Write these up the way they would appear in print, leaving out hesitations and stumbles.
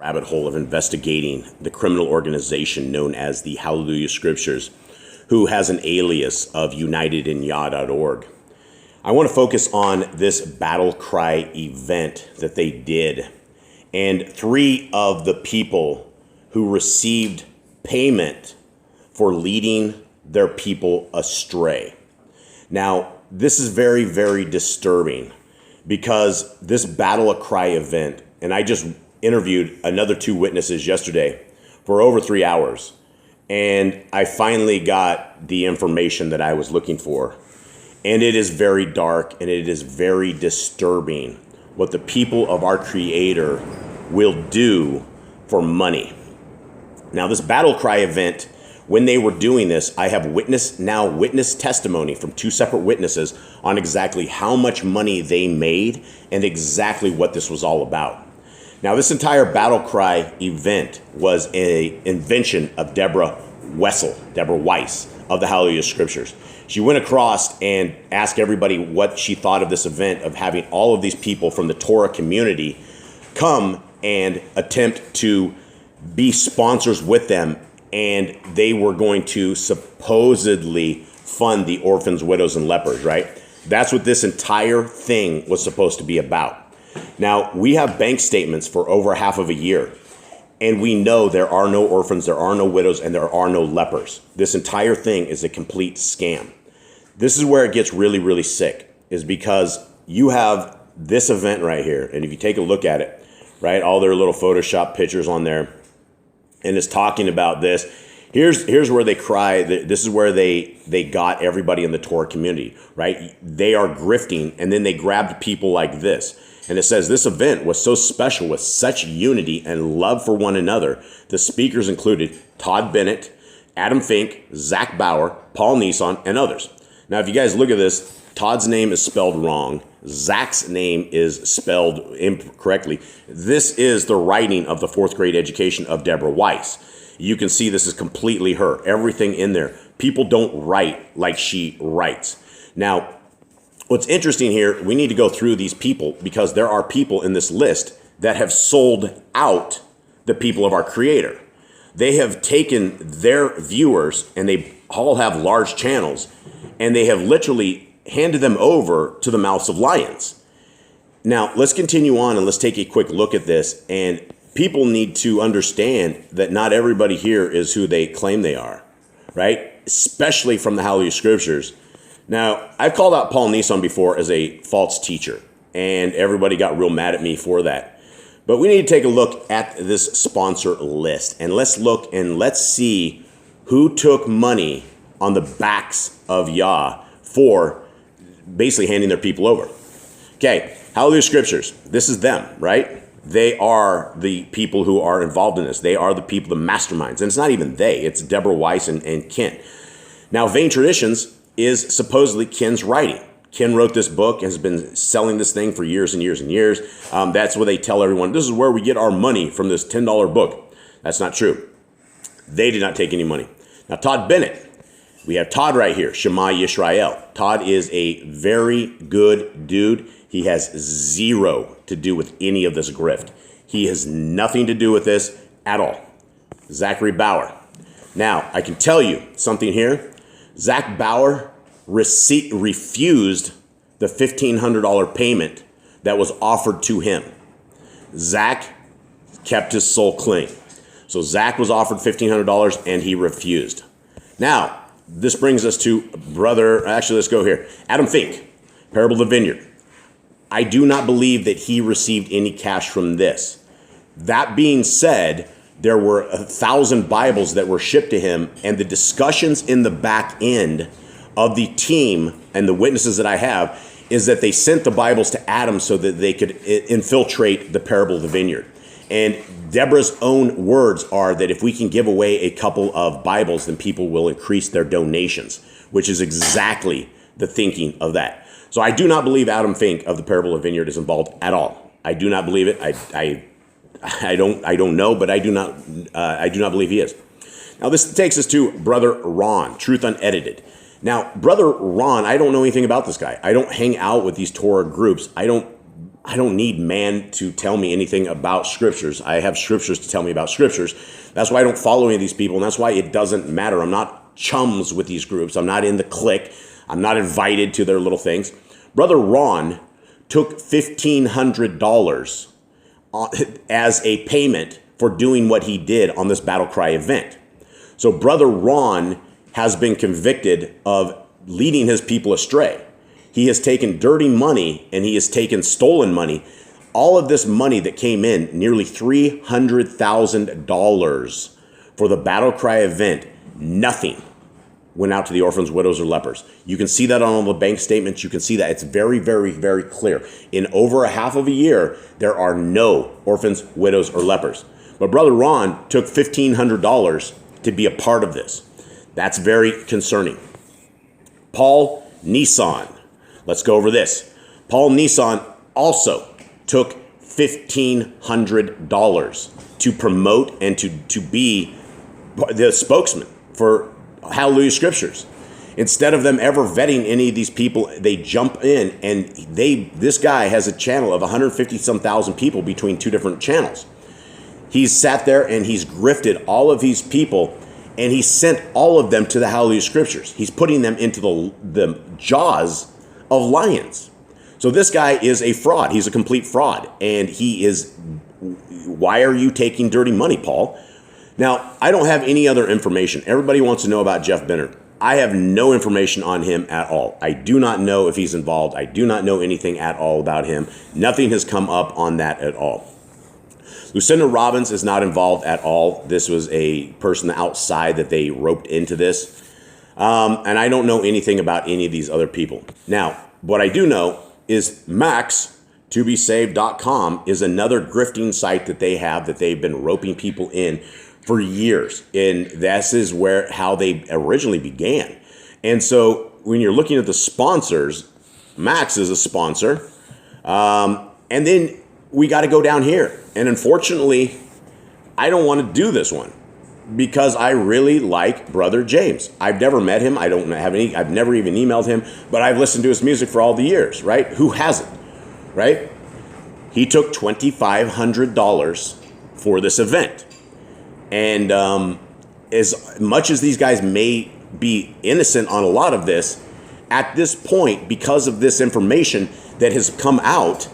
rabbit hole of investigating the criminal organization known as the HalleluYAH Scriptures, who has an alias of UnitedInYah.org. I want to focus on this battle cry event that they did, and 3 of the people who received payment for leading their people astray. Now, this is very, very disturbing because this battle cry event, and I just interviewed another 2 witnesses yesterday for over 3 hours, and I finally got the information that I was looking for. And it is very dark and it is very disturbing what the people of our Creator will do for money. Now, this battle cry event, when they were doing this, I have witness testimony from 2 separate witnesses on exactly how much money they made and exactly what this was all about. Now, this entire battle cry event was an invention of Deborah Weiss of the HalleluYAH Scriptures. She went across and asked everybody what she thought of this event of having all of these people from the Torah community come and attempt to be sponsors with them, and they were going to supposedly fund the orphans, widows, and lepers, right? That's what this entire thing was supposed to be about. Now, we have bank statements for over half of a year, and we know there are no orphans, there are no widows, and there are no lepers. This entire thing is a complete scam. This is where it gets really, really sick, is because you have this event right here, and if you take a look at it, right, all their little Photoshop pictures on there, and it's talking about this. Here's where they cry. This is where they got everybody in the Torah community, right? They are grifting, and then they grabbed people like this. And it says, this event was so special with such unity and love for one another. The speakers included Todd Bennett, Adam Fink, Zach Bauer, Paul Nison, and others. Now, if you guys look at this, Todd's name is spelled wrong. Zach's name is spelled incorrectly. This is the writing of the 4th grade education of Deborah Weiss. You can see this is completely her. Everything in there. People don't write like she writes. Now, what's interesting here, we need to go through these people because there are people in this list that have sold out the people of our Creator. They have taken their viewers, and they all have large channels, and they have literally handed them over to the mouths of lions. Now, let's continue on and let's take a quick look at this. And people need to understand that not everybody here is who they claim they are, right? Especially from the HalleluYAH Scriptures. Now, I've called out Paul Nison before as a false teacher, and everybody got real mad at me for that. But we need to take a look at this sponsor list, and let's look and let's see who took money on the backs of Yah for basically handing their people over. Okay, HalleluYAH Scriptures, this is them, right? They are the people who are involved in this. They are the people, the masterminds. And it's not even they, it's Deborah Weiss and Ken. Now, Vain Traditions is supposedly Ken's writing. Ken wrote this book and has been selling this thing for years and years and years. That's where they tell everyone, this is where we get our money from this $10 book. That's not true. They did not take any money. Now, Todd Bennett. We have Todd right here, Shema Yisrael. Todd is a very good dude. He has 0 to do with any of this grift. He has nothing to do with this at all. Zachary Bauer. Now, I can tell you something here. Zach Bauer refused the $1,500 payment that was offered to him. Zach kept his soul clean. So Zach was offered $1,500 and he refused. Now, this brings us to let's go here. Adam Fink, Payroll of the Vineyard. I do not believe that he received any cash from this. That being said, there were 1,000 Bibles that were shipped to him, and the discussions in the back end of the team and the witnesses that I have is that they sent the Bibles to Adam so that they could infiltrate the Payroll of the Vineyard. And Deborah's own words are that if we can give away a couple of Bibles, then people will increase their donations, which is exactly the thinking of that. So I do not believe Adam Fink of the Payroll of the Vineyard is involved at all. I do not believe it. I don't know, but I do not believe he is. Now this takes us to Brother Ron, Truth Unedited. Now, Brother Ron, I don't know anything about this guy. I don't hang out with these Torah groups. I don't I don't need man to tell me anything about scriptures. I have scriptures to tell me about scriptures. That's why I don't follow any of these people, and that's why it doesn't matter. I'm not chums with these groups. I'm not in the clique. I'm not invited to their little things. Brother Ron took $1,500 as a payment for doing what he did on this Battle Cry event. So Brother Ron has been convicted of leading his people astray. He has taken dirty money and he has taken stolen money. All of this money that came in, nearly $300,000 for the Battle Cry event, nothing went out to the orphans, widows, or lepers. You can see that on all the bank statements. You can see that. It's very, very, very clear. In over a half of a year, there are no orphans, widows, or lepers. But Brother Ron took $1,500 to be a part of this. That's very concerning. Paul Nison. Let's go over this. Paul Nison also took $1,500 to promote and to be the spokesman for HalleluYAH Scriptures. Instead of them ever vetting any of these people, they jump in, and this guy has a channel of 150-some thousand people between two different channels. He's sat there and he's grifted all of these people, and he sent all of them to the HalleluYAH Scriptures. He's putting them into the jaws of lions. So this guy is a fraud. He's a complete fraud. And he is, why are you taking dirty money, Paul? Now, I don't have any other information. Everybody wants to know about Jeff Benner. I have no information on him at all. I do not know if he's involved. I do not know anything at all about him. Nothing has come up on that at all. Lucinda Robbins is not involved at all. This was a person outside that they roped into this. And I don't know anything about any of these other people. Now, what I do know is max2besaved.com is another grifting site that they have that they've been roping people in for years. And this is how they originally began. And so when you're looking at the sponsors, Max is a sponsor. And then we got to go down here. And unfortunately, I don't want to do this one because I really like Brother James. I've never met him. I've never even emailed him, but I've listened to his music for all the years, right? Who hasn't, right? He took $2,500 for this event. And as much as these guys may be innocent on a lot of this, at this point, because of this information that has come out,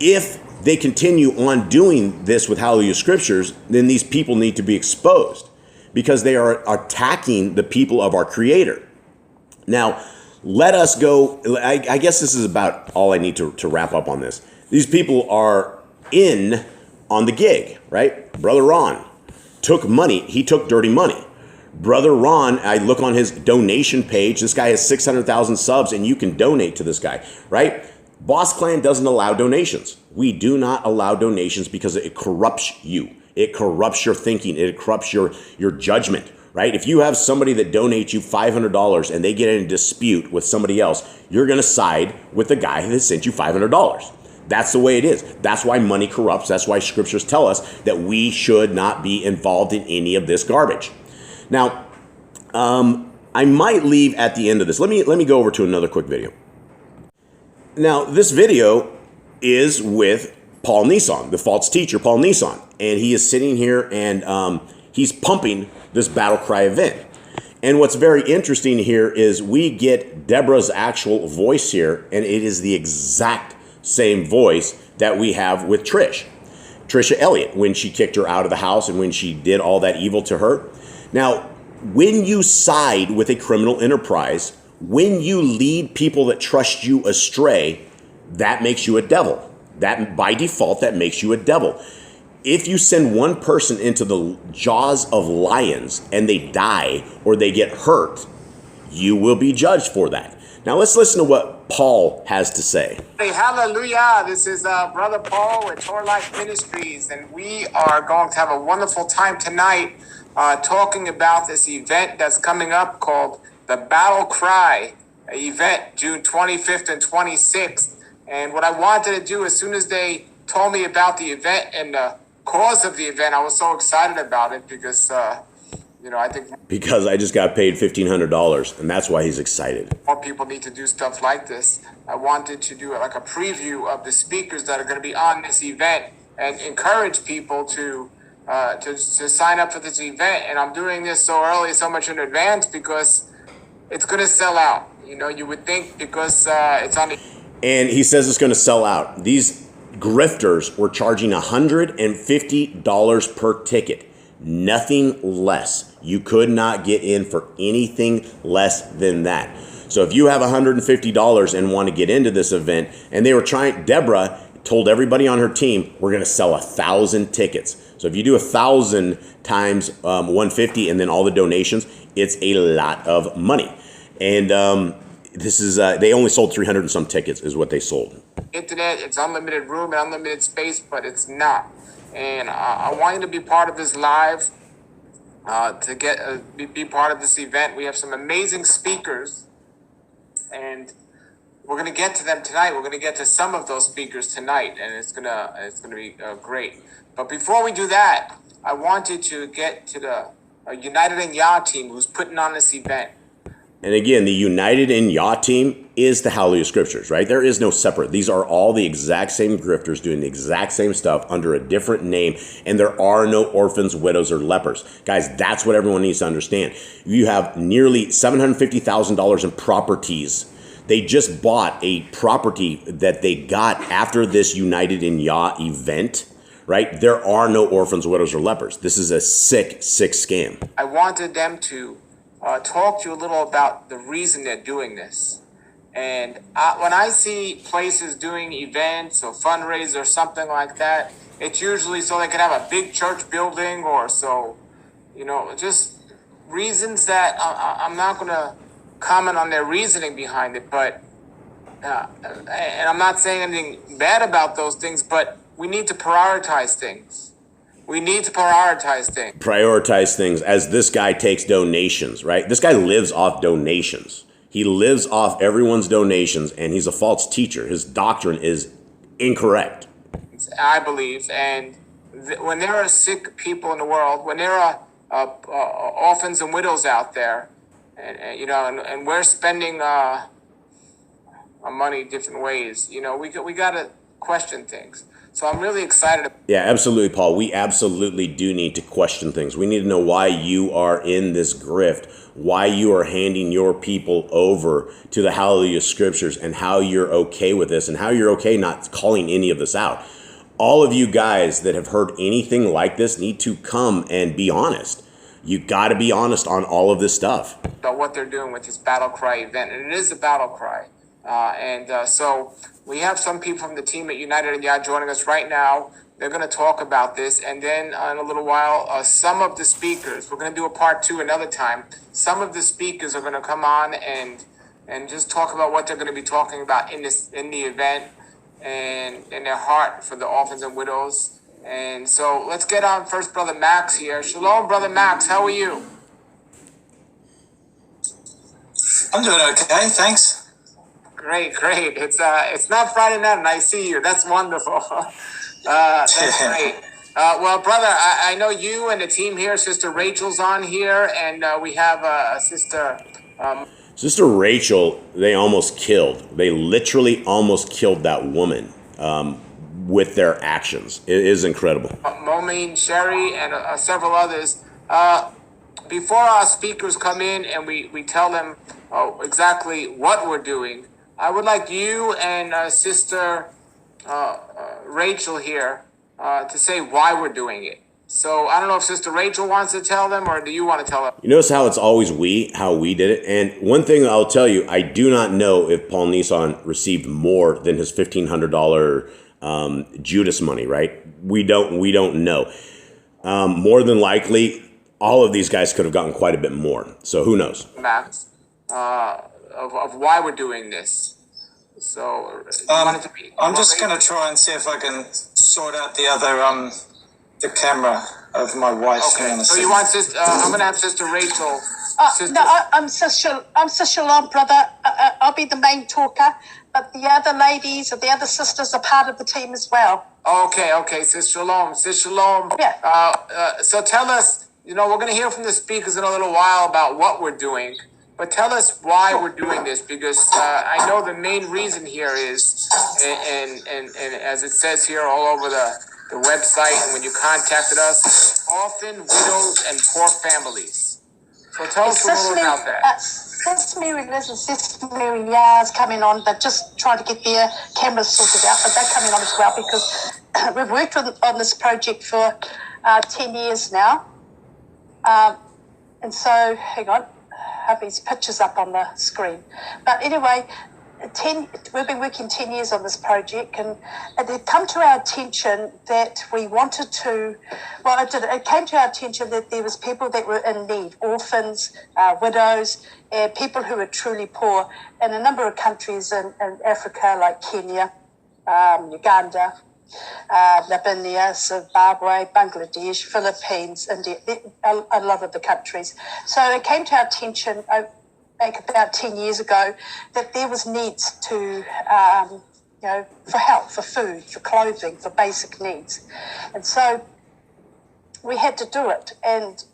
if they continue on doing this with HalleluYAH Scriptures, then these people need to be exposed because they are attacking the people of our Creator. Now, let us go. I guess this is about all I need to wrap up on this. These people are in on the gig, right? Brother Ron took money. He took dirty money. Brother Ron, I look on his donation page. This guy has 600,000 subs, and you can donate to this guy, right? Boss Clan doesn't allow donations. We do not allow donations because it corrupts you. It corrupts your thinking. It corrupts your judgment, right? If you have somebody that donates you $500 and they get in a dispute with somebody else, you're going to side with the guy that sent you $500. That's the way it is. That's why money corrupts. That's why scriptures tell us that we should not be involved in any of this garbage. Now, I might leave at the end of this. Let me go over to another quick video. Now, this video is with Paul Nison, the false teacher, Paul Nison. And he is sitting here and he's pumping this Battle Cry event. And what's very interesting here is we get Deborah's actual voice here, and it is the exact same voice that we have with Trisha Elliott, when she kicked her out of the house and when she did all that evil to her. Now, when you side with a criminal enterprise, when you lead people that trust you astray, that makes you a devil. That by default, that makes you a devil. If you send one person into the jaws of lions and they die or they get hurt, you will be judged for that. Now let's listen to what Paul has to say. Hey, hallelujah. This is Brother Paul with Torah Life Ministries, and we are going to have a wonderful time tonight talking about this event that's coming up called the Battle Cry event, June 25th and 26th. And what I wanted to do, as soon as they told me about the event and the cause of the event, I was so excited about it because I think Because I just got paid $1,500, and that's why he's excited. more people need to do stuff like this. I wanted to do like a preview of the speakers that are going to be on this event and encourage people to sign up for this event. And I'm doing this so early, so much in advance because it's going to sell out. You would think because it's on the... And he says it's going to sell out. These grifters were charging $150 per ticket. Nothing less. You could not get in for anything less than that. So if you have $150 and want to get into this event, and Deborah told everybody on her team, we're going to sell 1,000 tickets. So if you do 1,000 times 150 and then all the donations, it's a lot of money. And this is they only sold 300 and some tickets is what they sold. Internet, it's unlimited room and unlimited space, but it's not. And I want you to be part of this live, to be part of this event. We have some amazing speakers, and we're going to get to them tonight. We're going to get to some of those speakers tonight, and it's gonna be great. But before we do that, I wanted to get to the United in Yah team who's putting on this event. And again, the United in Yah team is the HalleluYAH Scriptures, right? There is no separate. These are all the exact same grifters doing the exact same stuff under a different name, and there are no orphans, widows, or lepers. Guys, that's what everyone needs to understand. You have nearly $750,000 in properties. They just bought a property that they got after this United in Yah event, right? There are no orphans, widows, or lepers. This is a sick, sick scam. I wanted them to talk to you a little about the reason they're doing this. And when I see places doing events or fundraisers or something like that, it's usually so they can have a big church building or so, just reasons that I'm not going to comment on their reasoning behind it. But, and I'm not saying anything bad about those things, but we need to prioritize things. We need to prioritize things. Prioritize things as this guy takes donations, right? This guy lives off donations. He lives off everyone's donations, and he's a false teacher. His doctrine is incorrect. I believe. And when there are sick people in the world, when there are orphans and widows out there, and we're spending our money different ways, we got to question things. So I'm really excited. Yeah, absolutely, Paul. We absolutely do need to question things. We need to know why you are in this grift, why you are handing your people over to the HalleluYAH Scriptures, and how you're okay with this, and how you're okay not calling any of this out. All of you guys that have heard anything like this need to come and be honest. You got to be honest on all of this stuff. About what they're doing with this battle cry event, and it is a battle cry. So we have some people from the team at United in Yah joining us right now. They're going to talk about this. And then in a little while, some of the speakers, we're going to do a part 2 another time. Some of the speakers are going to come on and just talk about what they're going to be talking about in the event and in their heart for the orphans and widows. And so let's get on first, Brother Max here. Shalom, Brother Max. How are you? I'm doing okay, thanks. Great. It's not Friday night and I see you. That's wonderful. That's great. Well, brother, I know you and the team here. Sister Rachel's on here, and we have Sister... Sister Rachel, they almost killed. They literally almost killed that woman with their actions. It is incredible. Momine, Sherry, and several others. Before our speakers come in and we tell them exactly what we're doing, I would like you and Sister Rachel here to say why we're doing it. So I don't know if Sister Rachel wants to tell them, or do you want to tell them? You notice how it's always how we did it? And one thing I'll tell you, I do not know if Paul Nison received more than his $1,500 Judas money, right? We don't know. More than likely, all of these guys could have gotten quite a bit more. So who knows? Max, of why we're doing this. So I'm just going to try and see if I can sort out the other the camera of my wife's. Okay. So you want Sister? I'm going to have Sister Rachel. No, I'm Sister Shalom, brother. I'll be the main talker, but the other ladies or the other sisters are part of the team as well. Okay, Sis Shalom. Yeah. So tell us, we're going to hear from the speakers in a little while about what we're doing. But tell us why we're doing this, because I know the main reason here is, and as it says here all over the website, and when you contacted us, orphan, widows, and poor families. So tell us a little about that. Sis Mary Liz and Sis Mary HalleluYAH is coming on. They're just trying to get their cameras sorted out, but they're coming on as well because we've worked on this project for 10 years now. And so, hang on, I have these pictures up on the screen. But anyway, we've been working 10 years on this project, and it had come to our attention that we wanted to, it came to our attention that there was people that were in need, orphans, widows, and people who were truly poor in a number of countries in Africa, like Kenya, Uganda, Namibia, Zimbabwe, Bangladesh, Philippines, India, a lot of the countries. So it came to our attention back about 10 years ago that there was needs to, for help, for food, for clothing, for basic needs. And so we had to do it. And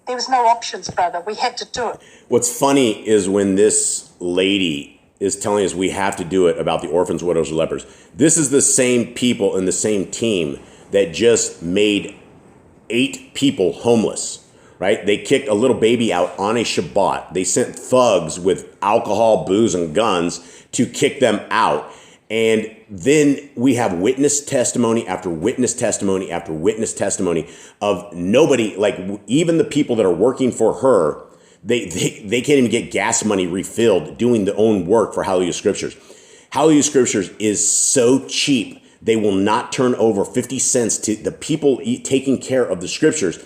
there was no options, brother. We had to do it. What's funny is when this lady is telling us we have to do it about the orphans, widows, and lepers. This is the same people in the same team that just made 8 people homeless, right? They kicked a little baby out on a Shabbat. They sent thugs with alcohol, booze, and guns to kick them out. And then we have witness testimony after witness testimony after witness testimony of nobody, like even the people that are working for her, they can't even get gas money refilled doing their own work for HalleluYAH Scriptures. HalleluYAH Scriptures is so cheap, they will not turn over 50 cents to the people taking care of the Scriptures.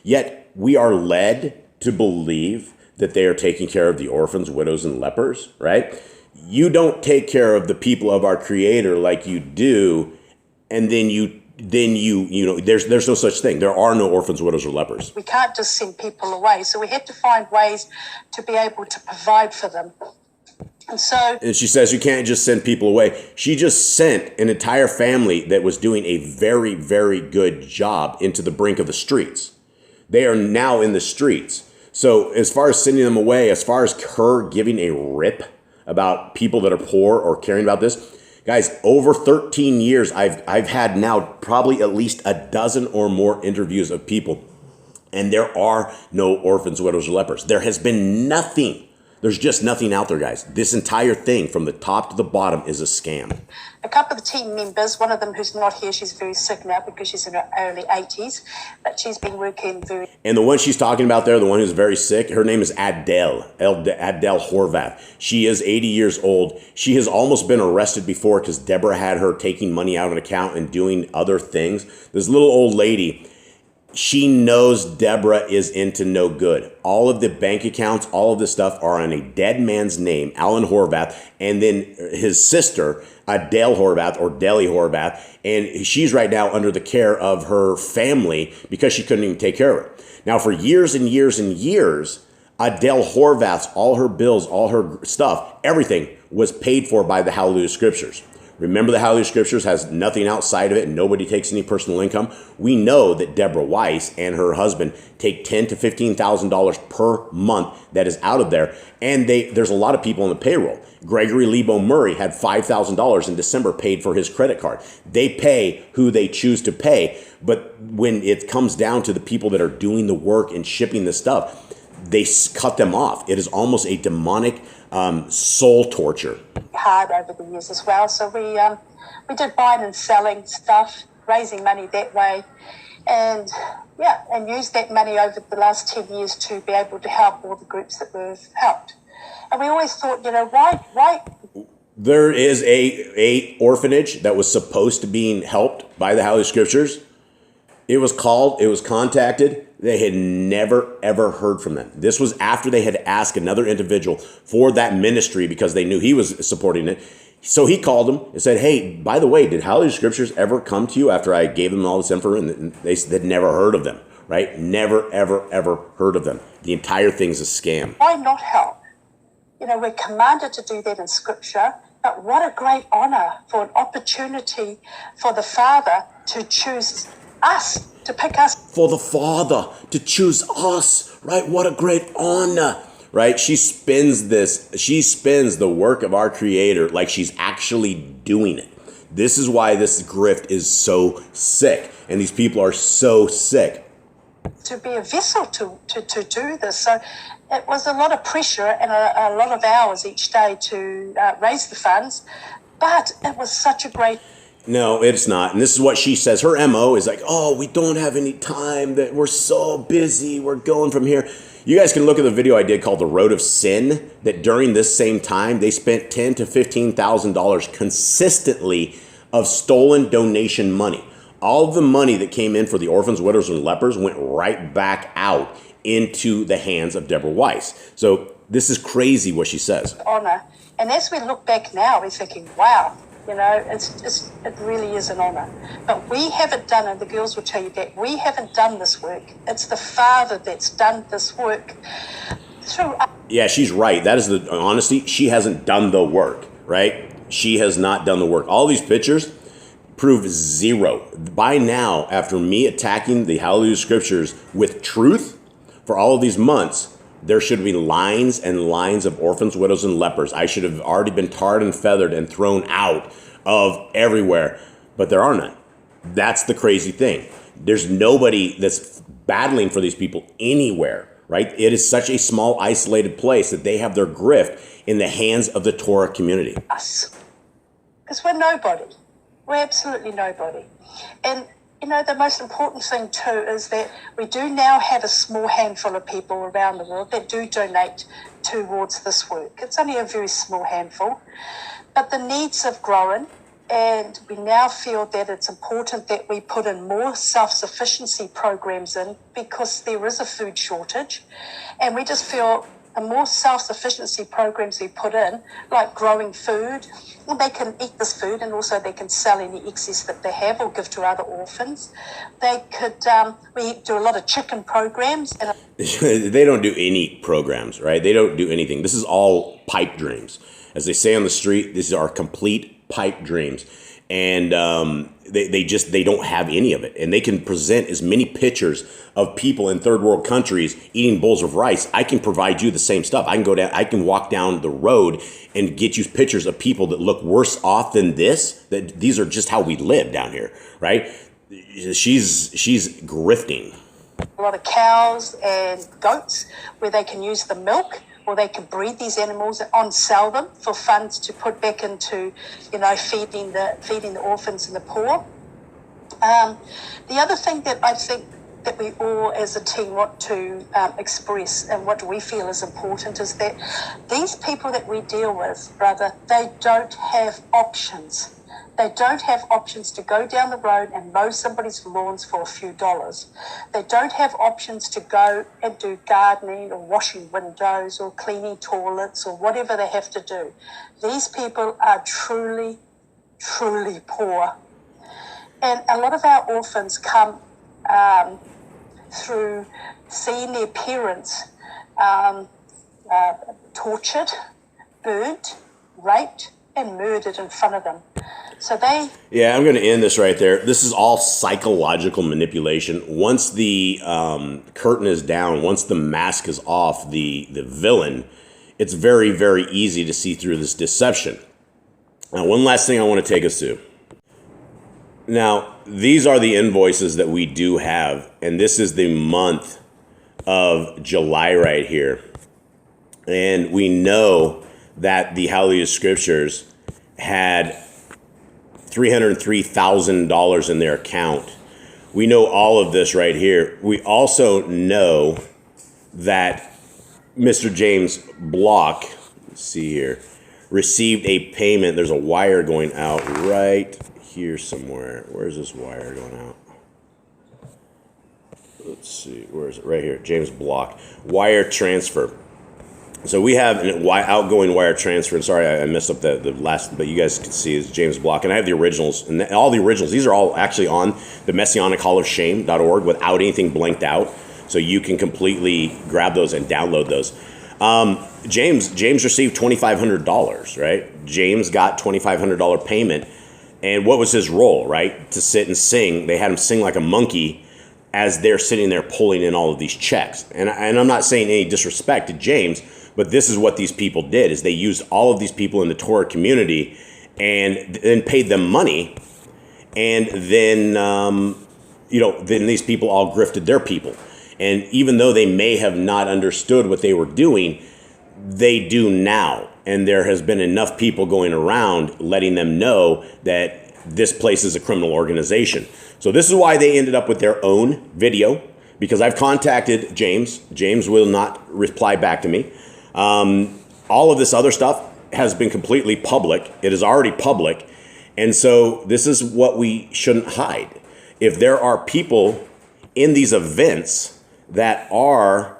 Yet we are led to believe that they are taking care of the orphans, widows, and lepers, right? You don't take care of the people of our Creator like you do, and then there's no such thing. There are no orphans, widows, or lepers. We can't just send people away. So we had to find ways to be able to provide for them. And she says you can't just send people away. She just sent an entire family that was doing a very, very good job into the brink of the streets. They are now in the streets. So as far as sending them away, as far as her giving a rip about people that are poor or caring about this, guys, over 13 years, I've had now probably at least a dozen or more interviews of people, and there are no orphans, widows, or lepers. There has been nothing. There's just nothing out there, guys. This entire thing from the top to the bottom is a scam. A couple of the team members, one of them who's not here, she's very sick now because she's in her early 80s, but she's been working very... And the one she's talking about there, the one who's very sick, her name is Adele Horvath. She is 80 years old. She has almost been arrested before because Deborah had her taking money out of an account and doing other things. This little old lady, she knows Deborah is into no good. All of the bank accounts, all of this stuff are on a dead man's name, Alan Horvath, and then his sister, Adele Horvath or Deli Horvath, and she's right now under the care of her family because she couldn't even take care of her. Now, for years and years and years, Adele Horvath's, all her bills, all her stuff, everything was paid for by the HalleluYAH Scriptures. Remember, the HalleluYAH Scriptures has nothing outside of it and nobody takes any personal income. We know that Deborah Weiss and her husband take $10,000 to $15,000 per month that is out of there. And there's a lot of people on the payroll. Gregory Lebo Murray had $5,000 in December paid for his credit card. They pay who they choose to pay. But when it comes down to the people that are doing the work and shipping the stuff, they cut them off. It is almost a demonic soul torture. Hard over the years as well. So we did buying and selling stuff, raising money that way, and used that money over the last 10 years to be able to help all the groups that we've helped. And we always thought, why? There is a orphanage that was supposed to be helped by the HalleluYAH Scriptures. It was called, it was contacted. They had never, ever heard from them. This was after they had asked another individual for that ministry because they knew he was supporting it. So he called them and said, hey, by the way, did HalleluYAH Scriptures ever come to you after I gave them all this info? And they said they'd never heard of them, right? Never, ever, ever heard of them. The entire thing's a scam. Why not help? We're commanded to do that in Scripture, but what a great honor for an opportunity for the Father to choose us, to pick us. For the Father to choose us, right? What a great honor, right? She spins the work of our Creator like she's actually doing it. This is why this grift is so sick, and these people are so sick. To be a vessel to do this. So it was a lot of pressure and a lot of hours each day to raise the funds, but it was such a great... No, it's not. And this is what she says. Her MO is like, oh, we don't have any time, that we're so busy, we're going from here. You guys can look at the video I did called The Road of Sin, that during this same time, they spent $10,000 to $15,000 consistently of stolen donation money. All of the money that came in for the orphans, widows, and lepers went right back out into the hands of Deborah Weiss. So this is crazy what she says. Honor. And as we look back now, we're thinking, wow, you know, it really is an honor. But we haven't done it. The girls will tell you that we haven't done this work. It's the Father that's done this work through us. Yeah, she's right. That is the honesty. She hasn't done the work, right? She has not done the work. All these pictures prove zero. By now, after me attacking the HalleluYAH scriptures with truth for all of these months, there should be lines and lines of orphans, widows, and lepers. I should have already been tarred and feathered and thrown out of everywhere, but there are none. That's the crazy thing. There's nobody that's battling for these people anywhere, right? It is such a small, isolated place that they have their grift in the hands of the Torah community. Us. Because we're nobody. We're absolutely nobody. And, you know, the most important thing, too, is that we do now have a small handful of people around the world that do donate towards this work. It's only a very small handful. But the needs have grown, and we now feel that it's important that we put in more self-sufficiency programs in, because there is a food shortage. And we just feel the more self-sufficiency programs we put in, like growing food, well, they can eat this food and also they can sell any excess that they have or give to other orphans. They could, we do a lot of chicken programs. And they don't do any programs, right? They don't do anything. This is all pipe dreams. As they say on the street, these are complete pipe dreams. And they don't have any of it. And they can present as many pictures of people in third world countries eating bowls of rice. I can provide you the same stuff. I can walk down the road and get you pictures of people that look worse off than this. That these are just how we live down here, right? She's grifting. A lot of cows and goats where they can use the milk, or they can breed these animals and sell them for funds to put back into, you know, feeding the orphans and the poor. The other thing that I think that we all as a team want to express, and what we feel is important, is that these people that we deal with, brother, they don't have options. They don't have options to go down the road and mow somebody's lawns for a few dollars. They don't have options to go and do gardening or washing windows or cleaning toilets or whatever they have to do. These people are truly, truly poor. And a lot of our orphans come through seeing their parents tortured, burnt, raped, and murdered in front of them. So Yeah, I'm going to end this right there. This is all psychological manipulation. Once the curtain is down, once the mask is off, the villain, it's very, very easy to see through this deception. Now, one last thing I want to take us to. Now, these are the invoices that we do have, and this is the month of July right here. And we know that the HalleluYAH scriptures had $303,000 in their account. We know all of this right here. We also know that Mr. James Block, let's see here, received a payment. There's a wire going out right here somewhere. Where's this wire going out? Let's see, where is it? Right here, James Block. Wire transfer. So we have an outgoing wire transfer. And sorry, I messed up the last, but you guys can see it's James Block. And I have the originals. And all the originals, these are all actually on the messianichallofshame.org without anything blanked out. So you can completely grab those and download those. James received $2,500, right? James got $2,500 payment. And what was his role, right? To sit and sing. They had him sing like a monkey as they're sitting there pulling in all of these checks. And I'm not saying any disrespect to James, but this is what these people did, is they used all of these people in the Torah community and then paid them money. And then, then these people all grifted their people. And even though they may have not understood what they were doing, they do now. And there has been enough people going around letting them know that this place is a criminal organization. So this is why they ended up with their own video, because I've contacted James. James will not reply back to me. All of this other stuff has been completely public. It is already public. And so this is what we shouldn't hide. If there are people in these events that are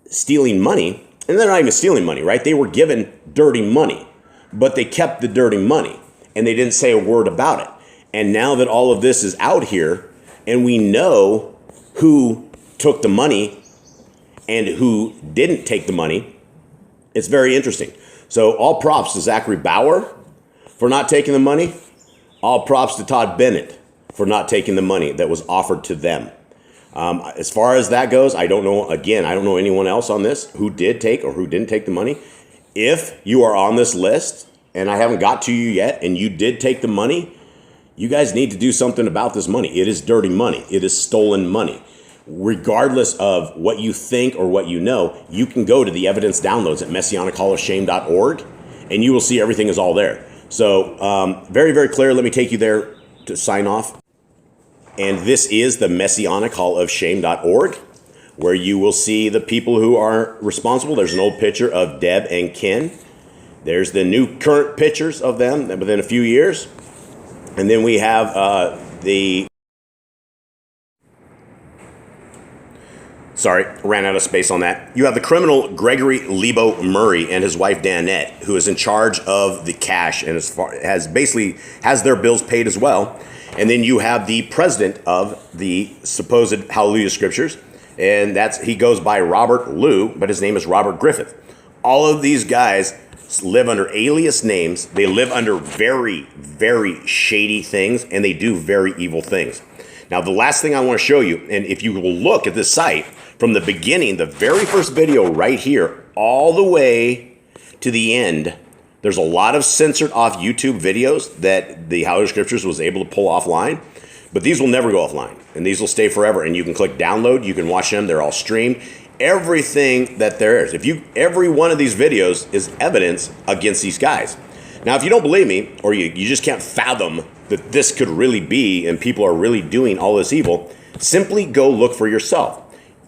stealing money, and they're not even stealing money, right? They were given dirty money, but they kept the dirty money and they didn't say a word about it. And now that all of this is out here and we know who took the money and who didn't take the money, it's very interesting. So all props to Zachary Bauer for not taking the money. All props to Todd Bennett for not taking the money that was offered to them. As far as that goes, I don't know. Again, I don't know anyone else on this who did take or who didn't take the money. If you are on this list and I haven't got to you yet and you did take the money, you guys need to do something about this money. It is dirty money. It is stolen money. Regardless of what you think or what you know, you can go to the evidence downloads at messianichallaofshame.org and you will see everything is all there. So very, very clear. Let me take you there to sign off. And this is the messianichallaofshame.org, where you will see the people who are responsible. There's an old picture of Deb and Ken. There's the new current pictures of them within a few years. And then we have ran out of space on that. You have the criminal Gregory Lebo Murray and his wife Danette, who is in charge of the cash and has their bills paid as well. And then you have the president of the supposed HalleluYAH Scriptures, and he goes by Robert Lou, but his name is Robert Griffith. All of these guys live under alias names. They live under very, very shady things, and they do very evil things. Now, the last thing I want to show you, and if you will look at this site from the beginning, the very first video right here, all the way to the end, there's a lot of censored off YouTube videos that the HalleluYAH Scriptures was able to pull offline, but these will never go offline, and these will stay forever. And you can click download, you can watch them, they're all streamed. Everything that there is. Every one of these videos is evidence against these guys. Now, if you don't believe me, or you just can't fathom that this could really be, and people are really doing all this evil, simply go look for yourself.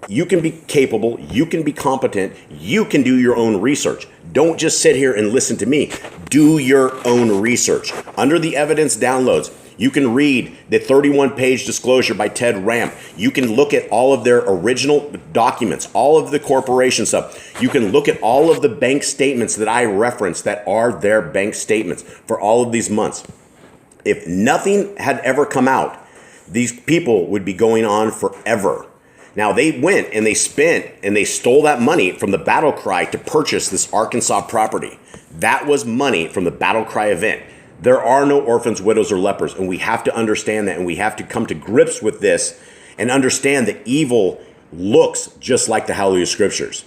You can be capable, you can be competent, you can do your own research. Don't just sit here and listen to me. Do your own research. Under the evidence downloads, you can read the 31-page disclosure by Ted Ramp. You can look at all of their original documents, all of the corporation stuff. You can look at all of the bank statements that I referenced that are their bank statements for all of these months. If nothing had ever come out, these people would be going on forever. Now, they went and they spent and they stole that money from the Battle Cry to purchase this Arkansas property. That was money from the Battle Cry event. There are no orphans, widows, or lepers, and we have to understand that, and we have to come to grips with this and understand that evil looks just like the HalleluYAH Scriptures.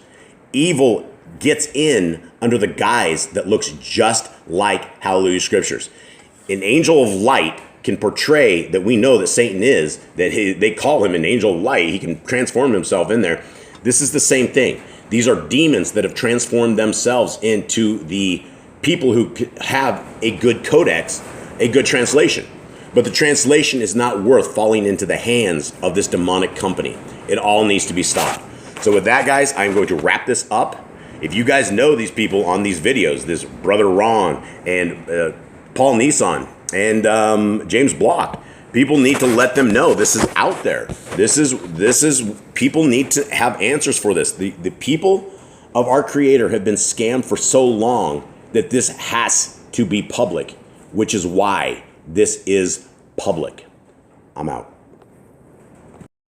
Evil gets in under the guise that looks just like HalleluYAH Scriptures. An angel of light can portray that we know that Satan is, that they call him an angel of light. He can transform himself in there. This is the same thing. These are demons that have transformed themselves into the people who have a good codex, a good translation. But the translation is not worth falling into the hands of this demonic company. It all needs to be stopped. So with that, guys, I'm going to wrap this up. If you guys know these people on these videos, this Brother Ron and Paul Nison, and James Block, people need to let them know this is out there. This is people need to have answers for this. The people of our Creator have been scammed for so long that this has to be public, which is why this is public. I'm out.